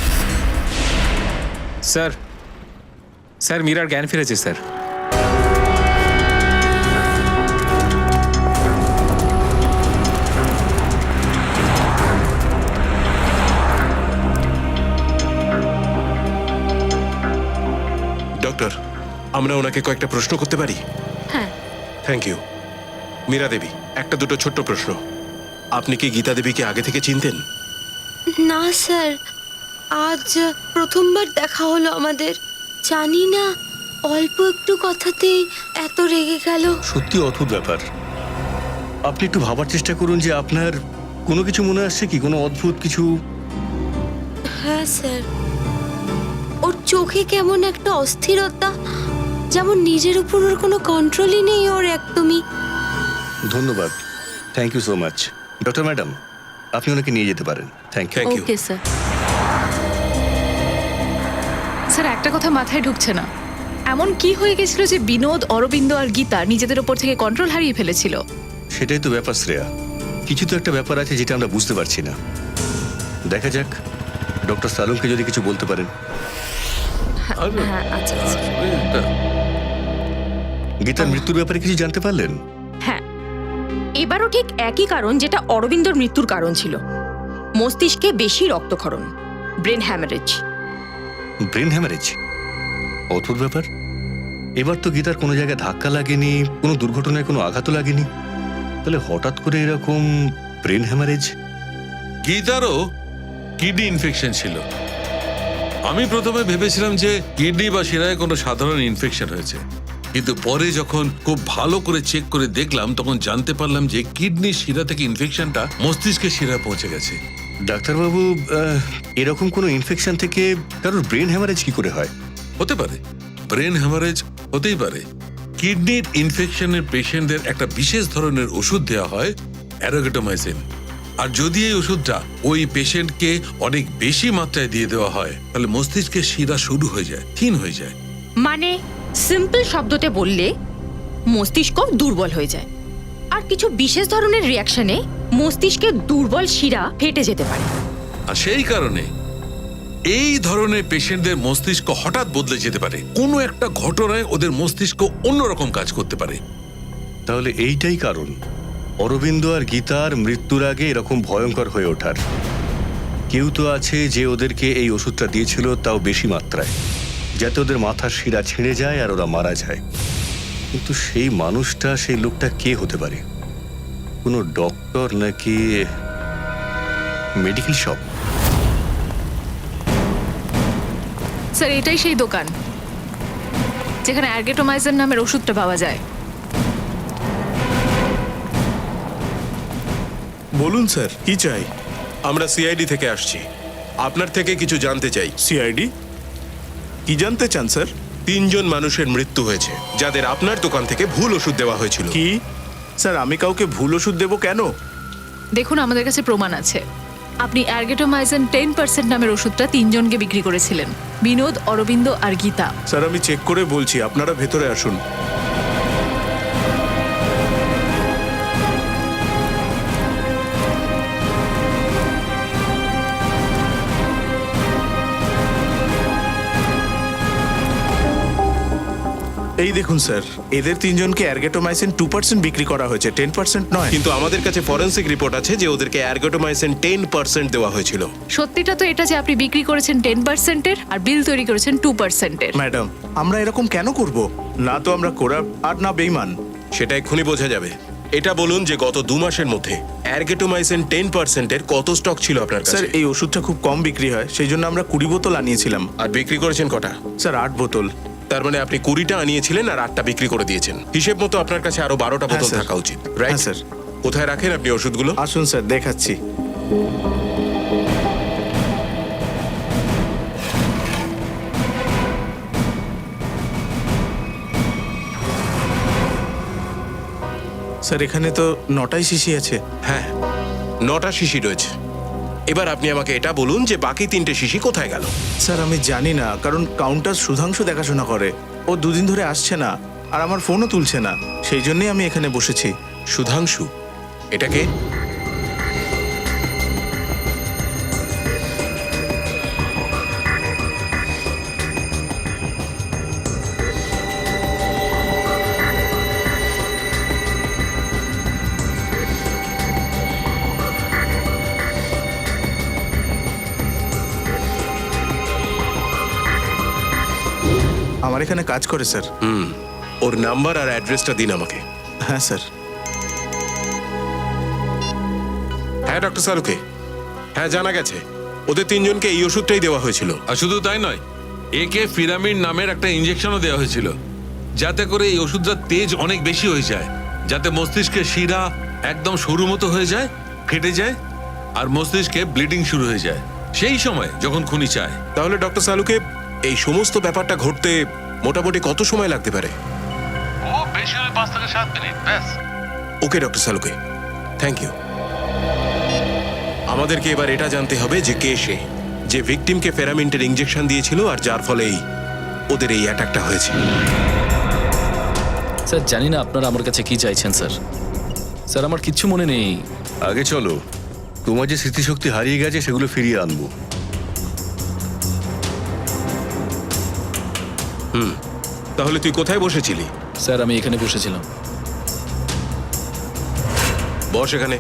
M: স্যার, স্যার মীরার জ্ঞান ফিরেছে স্যার।
O: ডক্টর, আমরা ওনাকে কয়েকটা প্রশ্ন করতে পারি?
C: হ্যাঁ।
O: Thank you. মীরা দেবী, একটা দুটো ছোট্ট প্রশ্ন। আপনি কি গীতা দেবীকে আগে থেকে চিনতেন?
P: না স্যার, আজ প্রথমবার দেখা হলো আমাদের। জানি না অল্প একটু কথাতেই এত রেগে গেল।
B: সত্যি অদ্ভুত ব্যাপার। আপনি একটু ভাবার চেষ্টা করুন যে আপনার কোনো কিছু মনে আসছে কি, কোনো অদ্ভুত কিছু?
P: হ্যাঁ স্যার, ওর চোখে কেমন একটা অস্থিরতা, যেমন নিজের উপর ওর কোনো কন্ট্রোলই নেই ওর একদমই।
B: ধন্যবাদ, thank you so much. Doctor madam, আপনি ওনাকে নিয়ে যেতে পারেন। Thank you.
C: Okay sir. Sir একটা কথা মাথায় ঢুকছে না, এমন কি হয়ে গেছিল যে বিনোদ, অরবিন্দ আর গীতা নিজেদের ওপর থেকে কন্ট্রোল হারিয়ে ফেলেছিল?
B: সেটাই তো ব্যাপার শ্রেয়া। কিছু তো একটা ব্যাপার আছে যেটা আমরা বুঝতে পারছি না। দেখা যাক, ডক্টর সালুমকে যদি কিছু বলতে পারেন।
P: হ্যাঁ, আচ্ছা আচ্ছা।
B: গীতার মৃত্যুর ব্যাপারে কিছু জানতে পারলেন?
K: হ্যাঁ, এবারও ঠিক একই কারণ যেটা অরবিন্দর মৃত্যুর কারণ ছিল, মস্তিষ্কে বেশি রক্তক্ষরণ, ব্রেন হ্যামারেজ।
B: Brain haemorrhage? অদ্ভুত ব্যাপার। এবার তো গীতার কোনো জায়গায় ধাক্কা লাগেনি, কোনো দুর্ঘটনায় কোনো আঘাতও লাগেনি, তাহলে হঠাৎ করে এরকম ব্রেন হ্যামারেজ?
J: গীতারও কিডনি ইনফেকশন ছিল। আমি প্রথমে ভেবেছিলাম যে কিডনি বা শিরায় কোনো সাধারণ ইনফেকশন হয়েছে, কিন্তু পরে যখন খুব ভালো করে চেক করে দেখলাম তখন জানতে পারলাম যে কিডনি শিরা থেকে ইনফেকশনটা মস্তিষ্কের শিরায় পৌঁছে গেছে।
B: ডাক্তারবাবু, এরকম কোনো ইনফেকশন থেকে কারোর ব্রেন হ্যামারেজ কি করে হয়?
J: হতে পারে, ব্রেন হ্যামারেজ হতেই পারে। কিডনির ইনফেকশনের পেশেন্টদের একটা বিশেষ ধরনের ওষুধ দেওয়া হয়, অ্যারোগেটোমাইসিন। আর যদি এই ওষুধটা ওই পেশেন্টকে অনেক বেশি মাত্রায় দিয়ে দেওয়া হয় তাহলে মস্তিষ্কের শিরা শুরু হয়ে যায়, থিন হয়ে যায়।
K: মানে সিম্পল শব্দতে বললে মস্তিষ্ক দুর্বল হয়ে যায়, আর কিছু বিশেষ ধরনের রিয়াকশনে মস্তিষ্কের দুর্বল শিরা ফেটে যেতে পারে।
J: আর সেই কারণে এই ধরনের পেশেন্টদের মস্তিষ্ক হঠাৎ বদলে যেতে পারে, কোনো একটা ঘটনায় ওদের মস্তিষ্ক অন্যরকম কাজ করতে পারে।
B: তাহলে এইটাই কারণ অরবিন্দ আর গীতার মৃত্যুর আগে এরকম ভয়ঙ্কর হয়ে ওঠার। কেউ তো আছে যে ওদেরকে এই ওষুধটা দিয়েছিল, তাও বেশি মাত্রায়, যাতে ওদের মাথার শিরা ছিঁড়ে যায় আর ওরা মারা যায়। কিন্তু সেই মানুষটা, সেই লোকটা কে হতে পারে? কোনো ডক্টর নাকি মেডিকেল শপ?
C: স্যার এটাই সেই দোকান যেখানে অ্যারগেটোমাইজার নামের ওষুধটা পাওয়া যায়।
D: বলুন স্যার, কি চাই?
O: আমরা সিআইডি থেকে আসছি, আপনার থেকে কিছু জানতে চাই।
D: সিআইডি? কি জানতে চান স্যার?
O: 3 জন মানুষের মৃত্যু হয়েছে যাদের আপনার দোকান থেকে ভুল ওষুধ দেওয়া হয়েছিল।
D: কি স্যার, আমি কাউকে ভুল ওষুধ দেবো কেন?
C: দেখুন, আমাদের কাছে প্রমাণ আছে। আপনি অ্যারগেটোমাইজার 10% নামের ওষুধটা 3 জনকে বিক্রি করেছিলেন, বিনোদ, অরবিন্দ আর গীতা।
D: স্যার আমি চেক করে বলছি, আপনারা ভেতরে আসুন। এই দেখুন স্যার, এদের তিনজনকে অ্যারগেটোমাইসিন 2% বিক্রি করা হয়েছে, 10% নয়।
O: কিন্তু আমাদের কাছে ফরেন্সিক রিপোর্ট আছে যে ওদেরকে অ্যারগোটোমাইসিন 10% দেওয়া হয়েছিল।
C: সত্যিটা তো এটা যে আপনি বিক্রি করেছেন 10%-এর আর বিল তৈরি করেছেন 2%-এর।
D: ম্যাডাম, আমরা এরকম কেন করব? না তো আমরা করাপ আর না বেইমান।
O: সেটা এক্ষুনি বোঝা যাবে। এটা বলুন যে গত 2 মাসের মধ্যে অ্যারগেটোমাইসিন 10%-এর কত স্টক ছিল আপনার
D: স্যার,
O: কাছে?
D: এই ওষুধটা খুব কম বিক্রি হয়, সেই জন্য আমরা 20 বোতল আনিয়েছিলাম।
O: আর বিক্রি করেছেন কটা?
D: স্যার 8 বোতল।
O: তার মানে আপনি 20টা আনিয়েছিলেন আর 8টা বিক্রি করে দিয়েছেন। হিসেব মতো আপনার কাছে আরো 12টা বোতল
D: স্যার।
O: থাকা উচিত, রাইট?
D: হ্যাঁ, স্যার।
O: কোথায় রাখেন আপনি ওষুধগুলো?
D: আসুন স্যার, দেখাচ্ছি। স্যার, এখানে তো 9টাই শিশি আছে।
O: হ্যাঁ, 9টা শিশি রয়েছে। এবার আপনি আমাকে এটা বলুন যে বাকি 3টে শিশি কোথায় গেল?
D: স্যার, আমি জানি না, কারণ কাউন্টার সুধাংশু দেখাশোনা করে। ও 2 দিন ধরে আসছে না আর আমার ফোনও তুলছে না, সেই জন্যই আমি এখানে বসেছি।
O: সুধাংশু? এটাকে?
D: আমার এখানে কাজ করে স্যার।
O: ওর নাম্বার আর অ্যাড্রেসটা দিন আমাকে।
D: হ্যাঁ স্যার।
O: হ্যাঁ ডক্টর সালুকে, হ্যাঁ জানা গেছে ওদের 3জনকে এই ওষুধটাই দেওয়া হয়েছিল।
J: আর শুধু তাই নয়, একে ফিরামিন নামের একটা ইঞ্জেকশনও দেওয়া হয়েছিল, যাতে করে এই ওষুধটার তেজ অনেক বেশি হয়ে যায়, যাতে মস্তিষ্কের শিরা একদম সরু মতো হয়ে যায়, ফেটে যায়, আর মস্তিষ্কে ব্লিডিং শুরু হয়ে যায় সেই সময় যখন খুনি চায়।
O: তাহলে ডক্টর সালুকে, এই সমস্ত ব্যাপারটা ঘটতে মোটামুটি কত সময় লাগতে পারে?
J: ও বেশি হলে 5 থেকে 7 মিনিট ব্যাস।
O: ওকে ডক্টর সালুকে, থ্যাংক ইউ। আমাদেরকে এবার এটা জানতে হবে যে কে সে, যে ভিকটিমকে ফেরামিন্টের ইঞ্জেকশন দিয়েছিল আর যার ফলেই ওদের এই অ্যাটাকটা হয়েছে।
F: স্যার জানি না আপনারা আমার কাছে কি চাইছেন স্যার। স্যার আমার কিচ্ছু মনে নেই।
B: আগে চলো, তোমার যে স্মৃতিশক্তি হারিয়ে গেছে সেগুলো ফিরিয়ে আনবো।
O: তাহলে তুই কোথায় বসেছিলি?
F: স্যার আমি এখানে বসেছিলাম।
O: বস এখানে।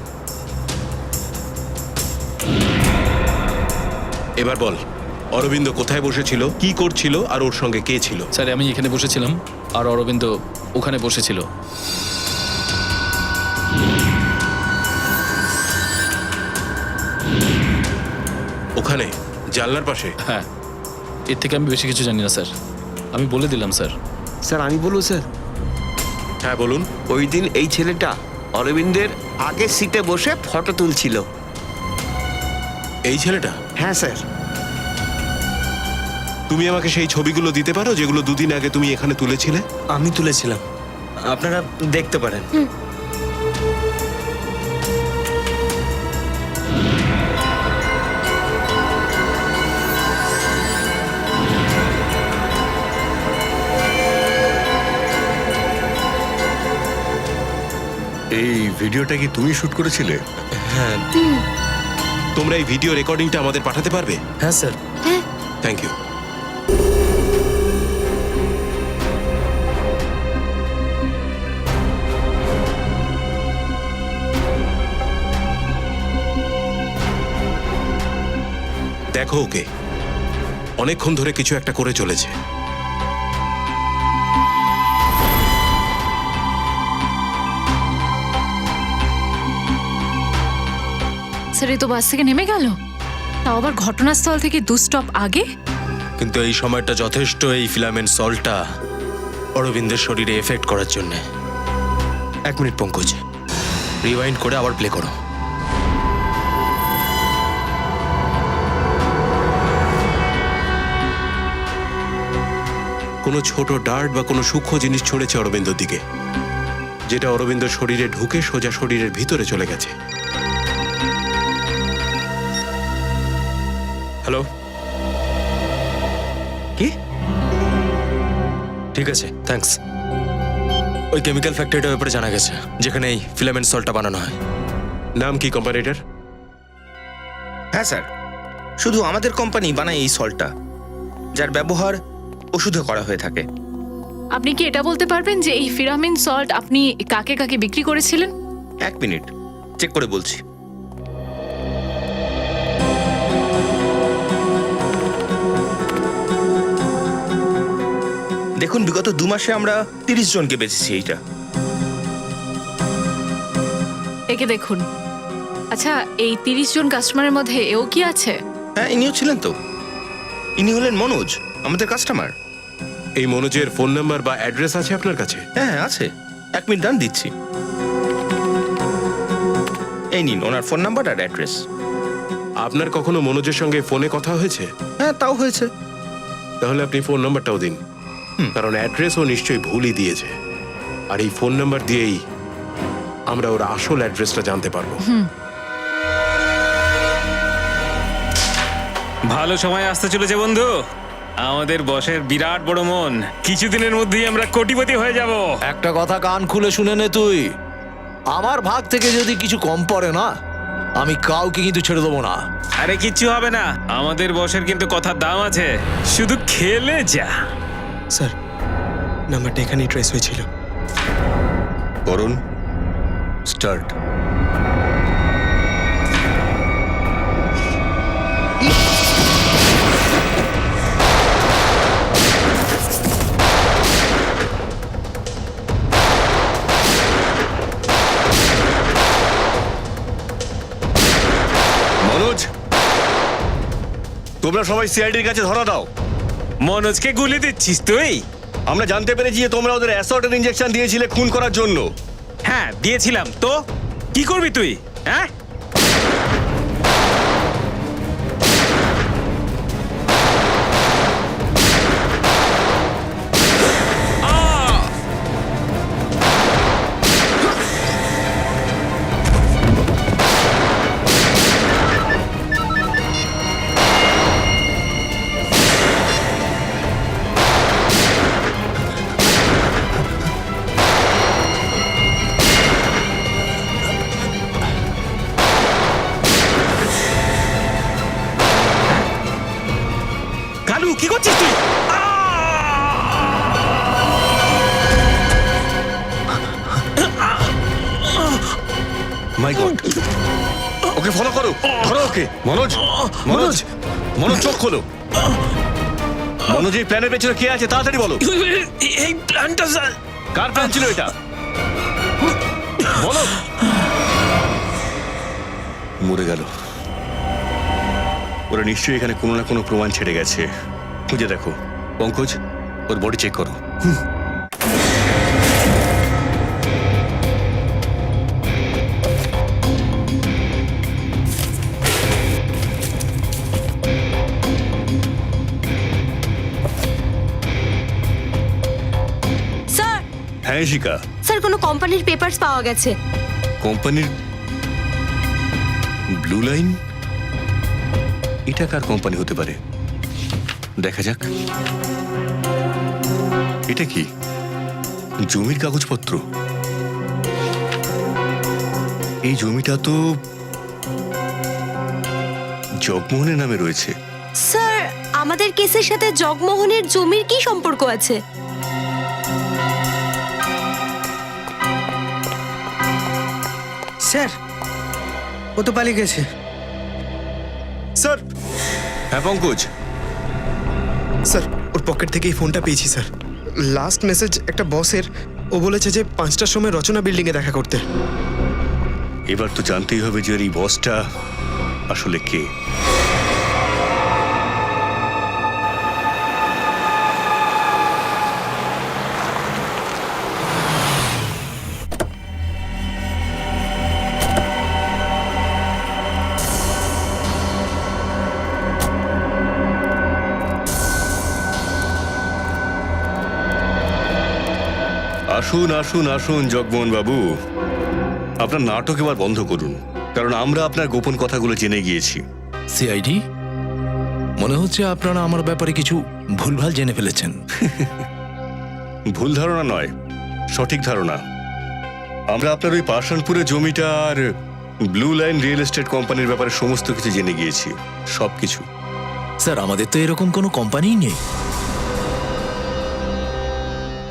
O: এবার বল, অরবিন্দ কোথায় বসেছিল, কি করছিল, আর ওর সঙ্গে কে ছিল?
F: স্যার আমি এখানে বসেছিলাম আর অরবিন্দ ওখানে বসেছিল।
O: ওখানে জানলার পাশে?
F: হ্যাঁ, এর থেকে আমি বেশি কিছু জানি না স্যার, আমি বলে দিলাম স্যার।
E: স্যার আমি বলবো স্যার?
O: হ্যাঁ বলুন।
E: ওই দিন এই ছেলেটা অরবিন্দের আগের সিটে বসে ফটো তুলছিল।
O: এই ছেলেটা?
E: হ্যাঁ স্যার।
O: তুমি আমাকে সেই ছবিগুলো দিতে পারো যেগুলো 2 দিন আগে তুমি এখানে তুলেছিলে?
L: আমি তুলেছিলাম, আপনারা দেখতে পারেন।
B: এই ভিডিওটা কি তুমি শুট করেছিলে?
L: হ্যাঁ।
O: তোমরা এই ভিডিও রেকর্ডিংটা আমাদের পাঠাতে পারবে?
L: হ্যাঁ স্যার।
O: Thank you. দেখো ওকে, অনেকক্ষণ ধরে কিছু একটা করে চলেছে।
C: স্যার এই তো বাস থেকে নেমে গেল, তাও আবার ঘটনাস্থল থেকে 2 স্টপ আগে।
L: কিন্তু এই সময়টা যথেষ্ট এই ফিলামেন্ট সল্টটা অরবিন্দের শরীরে এফেক্ট করার জন্য। 1 মিনিট পঙ্কজ, রিওয়াইন্ড করে আবার প্লে করো।
O: কোনো ছোট ডার্ট বা কোনো সূক্ষ্ম জিনিস ছুঁড়েছে অরবিন্দর দিকে, যেটা অরবিন্দর শরীরে ঢুকে সোজা শরীরের ভিতরে চলে গেছে।
L: হ্যালো,
E: কি?
L: ঠিক আছে, থ্যাঙ্কস। ওই কেমিক্যাল ফ্যাক্টরিটার ব্যাপারে জানা গেছে, যেখানে এই ফিলামেন্ট সল্টটা বানানো হয়।
O: নাম কি কোম্পানিটার?
E: হ্যাঁ স্যার, শুধু আমাদের কোম্পানি বানায় এই সল্টটা, যার ব্যবহার ওষুধে করা হয়ে থাকে।
C: আপনি কি এটা বলতে পারবেন যে এই ফিরামিন সল্ট আপনি কাকে কাকে বিক্রি করেছিলেন?
E: 1 মিনিট, চেক করে বলছি। দেখুন, বিগত 2 মাসে আমরা 30 জনকে বেচেছি এইটা।
C: একে দেখুন। আচ্ছা, এই 30 জন কাস্টমারের মধ্যে এও কি আছে?
E: হ্যাঁ, ইনিও ছিলেন তো। ইনি হলেন মনোজ, আমাদের কাস্টমার।
O: এই মনোজের ফোন নাম্বার বা অ্যাড্রেস আছে আপনার কাছে?
E: হ্যাঁ আছে, 1 মিনিট দান, দিচ্ছি। এই নিন ওনার ফোন নাম্বার আর অ্যাড্রেস।
O: আপনার কখনো মনোজের সঙ্গে ফোনে কথা হয়েছে?
E: হ্যাঁ, তাও হয়েছে।
O: তাহলে আপনি ফোন নাম্বারটাও দিন, কারণ অ্যাড্রেসও নিশ্চয়ই ভুলই দিয়েছে। আর এই ফোন নাম্বার দিয়েই আমরা ওর আসল অ্যাড্রেসটা জানতে পারবো।
M: ভালো সময় আসতে চলেছে বন্ধু। আমাদের বসের বিরাট বড় মন, কিছুদিনের মধ্যেই আমরা কোটিপতি হয়ে যাব।
I: একটা কথা কান খুলে শুনে নে তুই, আমার ভাগ থেকে যদি কিছু কম পড়ে না, আমি কাউকে কিন্তু ছেড়ে দেবো না।
M: আরে কিচ্ছু হবে না, আমাদের বসের কিন্তু কথার দাম আছে, শুধু খেলে যা।
G: স্যার, নাম্বারটা এখানেই ট্রেস হয়েছিল।
B: করুন, স্টার্ট। মনোজ, তোমরা সবাই সিআইডির কাছে ধরা দাও।
M: মনোজকে গুলি দিচ্ছিস তুই?
B: আমরা জানতে পেরেছি যে তোমরা ওদের অ্যাসল্টের ইনজেকশন দিয়েছিলে খুন করার জন্য।
M: হ্যাঁ দিয়েছিলাম, তো কি করবি তুই? হ্যাঁ, কালু কি করছিস তুই?
B: মাই গড, ওকে ফলো করো, ধরো ওকে। মনোজ, মনোজ, মনোজ চোখ খোলো। মনোজ, এই প্ল্যানের পেছনে কে আছে তাড়াতাড়ি বলো।
M: এই প্ল্যানটা স্যার,
B: কার প্ল্যান ছিল এটা বলো। মরে গেল। ওরা নিশ্চয়ই এখানে কোনো না কোনো প্রমাণ ছেড়ে গেছে। খুঁজে দেখো। পঙ্কজ, ওর বডি চেক করো।
P: স্যার,
B: হ্যাঁ শিকা,
P: স্যার কোনো কোম্পানির পেপারস পাওয়া গেছে।
B: কোম্পানির ব্লু লাইন? এটা কার কোম্পানি হতে পারে? দেখা যাক। এটা কি জমির কাগজপত্র? এই জমিটা তো জগমোহনের নামে রয়েছে।
P: স্যার, আমাদের কেসের সাথে জগমোহনের জমির কি সম্পর্ক আছে?
N: স্যার, ও তো পালিয়ে গেছে।
G: স্যার,
B: হ্যাঁ পঙ্কজ,
G: স্যার ওর পকেট থেকে এই ফোনটা পেয়েছি স্যার। লাস্ট মেসেজ একটা বসের, ও বলেছে যে 5টার সময় রচনা বিল্ডিংয়ে দেখা করতে।
B: এবার তো জানতেই হবে যে এই বসটা আসলে কে। আসুন আসুন আসুন জগমোহন বাবু, আপনার নাটক এবার বন্ধ করুন, কারণ আমরা আপনার গোপন কথাগুলো জেনে গিয়েছি।
I: সিআইডি, মনে হচ্ছে আপনারা আমার ব্যাপারে কিছু ভুলভাল জেনে ফেলেছেন।
B: ভুল ধারণা নয়, সঠিক ধারণা। আমরা আপনার ওই পাষাণপুরের জমিটা আর ব্লু লাইন রিয়েল এস্টেট কোম্পানির ব্যাপারে সমস্ত কিছু জেনে গিয়েছি, সবকিছু।
I: স্যার, আমাদের তো এরকম কোনো কোম্পানিই নেই।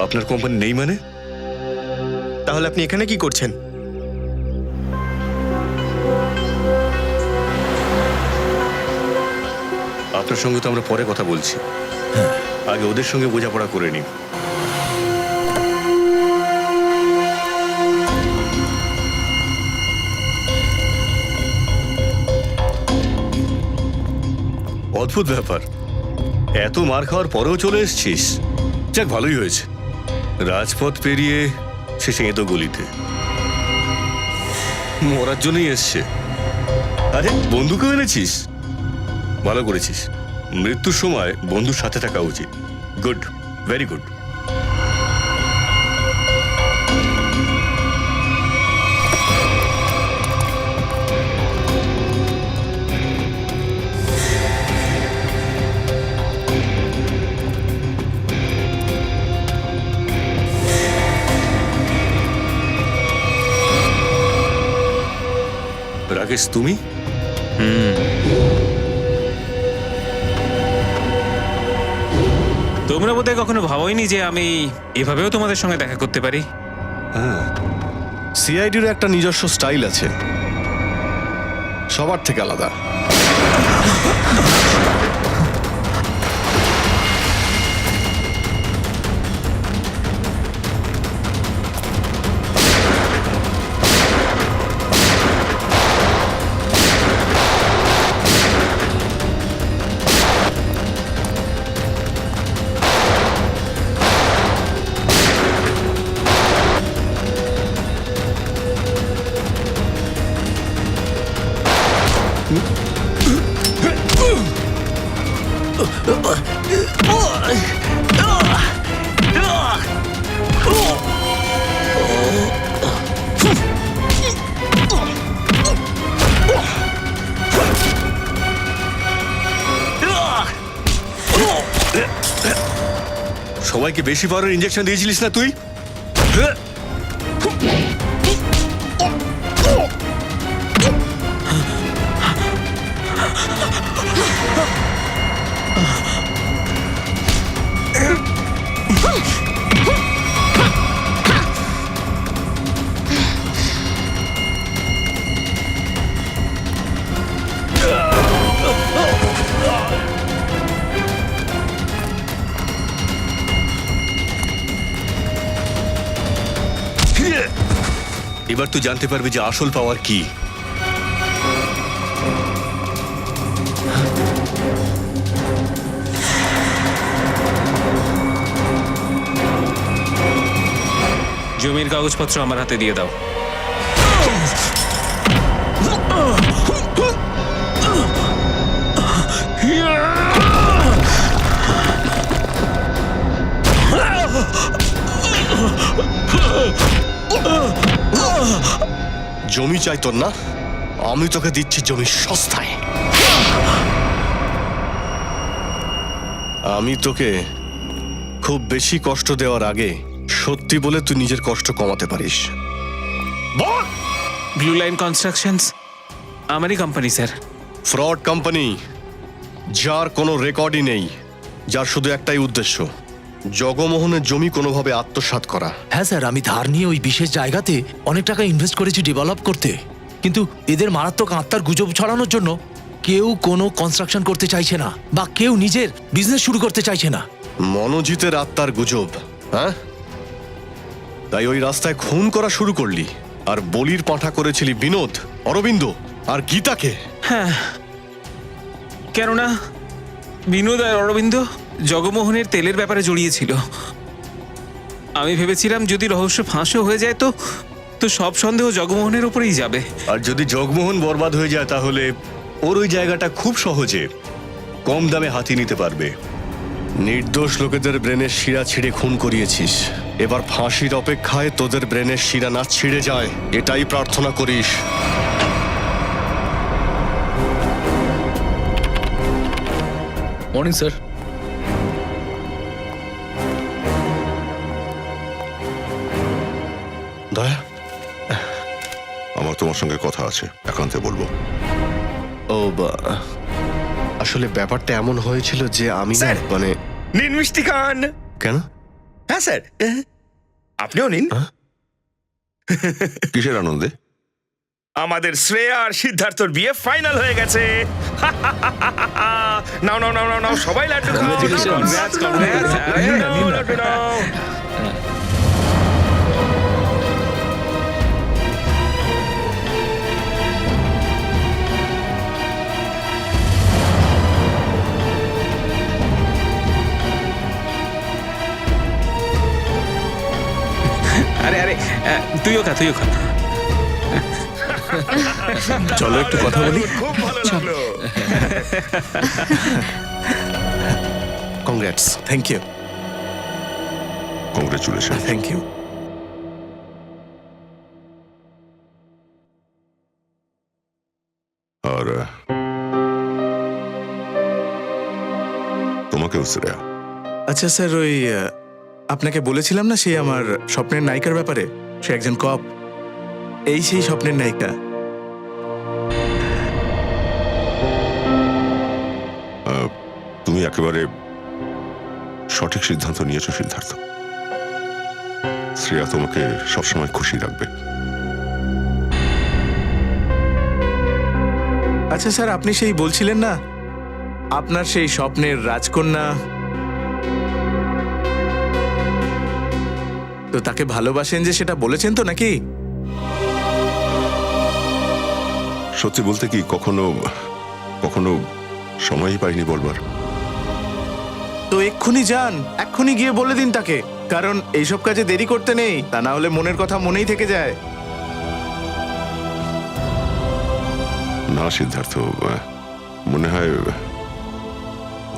B: আপনার কোম্পানি নেই মানে?
G: তাহলে আপনি এখানে কি করছেন?
B: আপনার সঙ্গে তো আমরা পরে কথা বলছি, আগে ওদের সঙ্গে বোঝাপড়া করে নিন। অদ্ভুত ব্যাপার, এত মার খাওয়ার পরেও চলে এসছিস। যাক, ভালোই হয়েছে, রাজপথ পেরিয়ে শেষে এঁতো গলিতে মরার জন্যই এসছে। আরে বন্ধুকেও এনেছিস, ভালো করেছিস। মৃত্যুর সময় বন্ধুর সাথে থাকা উচিত। Good, very good. রাকেশ, তুমি?
M: তোমরা বোধহয় কখনো ভাবোইনি যে আমি এভাবেও তোমাদের সঙ্গে দেখা করতে পারি।
H: হ্যাঁ, সিআইডির একটা নিজস্ব স্টাইল আছে, সবার থেকে আলাদা।
B: সবাইকে বেশি পাওয়ারের ইঞ্জেকশন দিয়েছিলিস না তুই? এবার তুই জানতে পারবি যে আসল পাওয়ার কি।
M: জমির কাগজপত্র আমার হাতে দিয়ে দাও।
H: জমি চাই তোর না? আমি তোকে দিচ্ছি জমি সস্তায়। আমি তোকে খুব বেশি কষ্ট দেওয়ার আগে সত্যি বলে তুই নিজের কষ্ট কমাতে পারিস। বল।
M: ব্লু লাইন কনস্ট্রাকশনস আমারই কোম্পানি স্যার।
H: ফ্রড কোম্পানি, যার কোনো রেকর্ডই নেই, যার শুধু একটাই উদ্দেশ্য, জগমোহনের জমি কোনোভাবে আত্মসাৎ করা।
Q: হ্যাঁ স্যার, আমি ধার নিয়ে ওই বিশেষ জায়গাতে অনেক টাকা ইনভেস্ট করেছি ডেভেলপ করতে, কিন্তু এদের মারাত্মক আত্মার গুজব ছড়ানোর জন্য কেউ কোনো কনস্ট্রাকশন করতে চাইছে না বা কেউ নিজের বিজনেস শুরু করতে চাইছে না।
H: মনোজিতের আত্মার গুজব, হ্যাঁ? তাই ওই রাস্তায় খুন করা শুরু করলি, আর বলির পাঁঠা করেছিলি বিনোদ, অরবিন্দ আর গীতাকে।
M: হ্যাঁ, কেননা বিনোদ আর অরবিন্দ জগমোহনের তেলের ব্যাপারে জড়িয়েছিল। আমি ভেবেছিলাম যদি রহস্য ফাঁসও হয়ে যায় তো সব সন্দেহ জগমোহনের উপরেই যাবে।
B: আর যদি জগমোহন বরবাদ হয়ে যায় তাহলে ওর ওই জায়গাটা খুব সহজে কম দামে হাতিয়ে নিতে পারবে।
H: নির্দোষ লোকেদের ব্রেনের শিরা ছিঁড়ে খুন করিয়েছিস, এবার ফাঁসির অপেক্ষায় তোদের ব্রেনের শিরা না ছিঁড়ে যায়, এটাই প্রার্থনা করিস।
F: Morning sir.
H: দয়া,
A: আমার তোমার সঙ্গে কথা আছে, একান্তে বলবো।
H: ও আসলে ব্যাপারটা এমন হয়েছিল যে আমি না,
G: স্যার!
H: মানে
G: নিন মিষ্টি খান।
H: কেন?
E: হ্যাঁ স্যার, আপনিও নিন।
A: কিসের আনন্দে?
E: আমাদের শ্রেয়া আর সিদ্ধার্থর বিয়ে ফাইনাল হয়ে গেছে। নাও নাও নাও নাও নাও, সবাই লাড্ডু খাও।
F: Congrats, congrats.
E: আরে নাও, লাড্ডু নাও।
M: আরে আরে তুইও খা তুইও খা।
D: চলো একটু কথা বলি।
E: খুব ভালো লাগলো।
H: Congrats.
D: Thank you,
A: congratulation.
D: Thank you.
A: আর তোমাকেও শ্রেয়া।
D: আচ্ছা স্যার, ওই আপনাকে বলেছিলাম না সেই আমার স্বপ্নের নায়িকার ব্যাপারে, সে একজন কপ। এই সেই স্বপ্নের নায়িকা।
A: তুমি একেবারে সঠিক সিদ্ধান্ত নিয়েছো সিদ্ধার্থ। শ্রেয়া তোমাকে সবসময় খুশি রাখবে।
D: আচ্ছা স্যার, আপনি সেই বলছিলেন না আপনার সেই স্বপ্নের রাজকন্যা, তো তাকে ভালোবাসেন যে, সেটা বলেছেন তো নাকি?
A: সত্যি বলতে কি কখনো কখনো সময়ই পাইনি বলবার।
D: তো এক্ষুনি যান, এক্ষুনি গিয়ে বলে দিন তাকে, কারণ এইসব কাজে দেরি করতে নেই, তা না হলে মনের কথা মনেই থেকে যায়।
A: না সিদ্ধার্থ, মনে হয়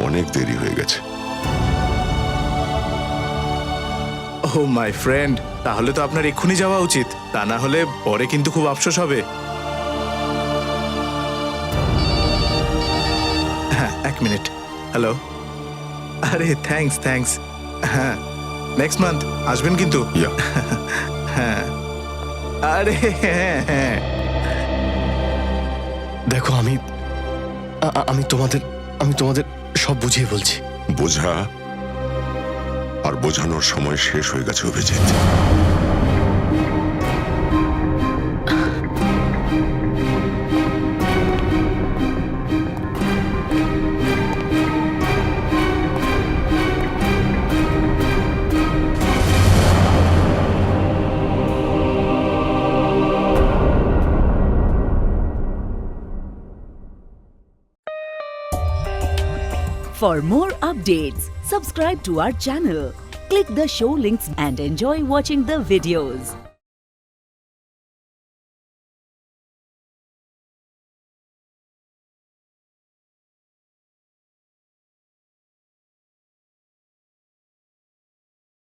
A: অনেক দেরি হয়ে গেছে।
D: ও মাই ফ্রেন্ড, তাহলে তো আপনার এক্ষুনি যাওয়া উচিত, তা না হলে পরে কিন্তু খুব আফসোস হবে। হ্যাঁ, এক মিনিট। হ্যালো, আরে থ্যাঙ্কস থ্যাঙ্কস। হ্যাঁ, নেক্সট মান্থ আসবেন কিন্তু। হ্যাঁ, আরে হ্যাঁ হ্যাঁ।
H: দেখো আমি তোমাদের সব বুঝিয়ে বলছি।
A: বোঝা আর বোঝানোর সময় শেষ হয়ে গেছে Abhijit.
R: For more updates, subscribe to our channel, click the show links and enjoy watching the videos.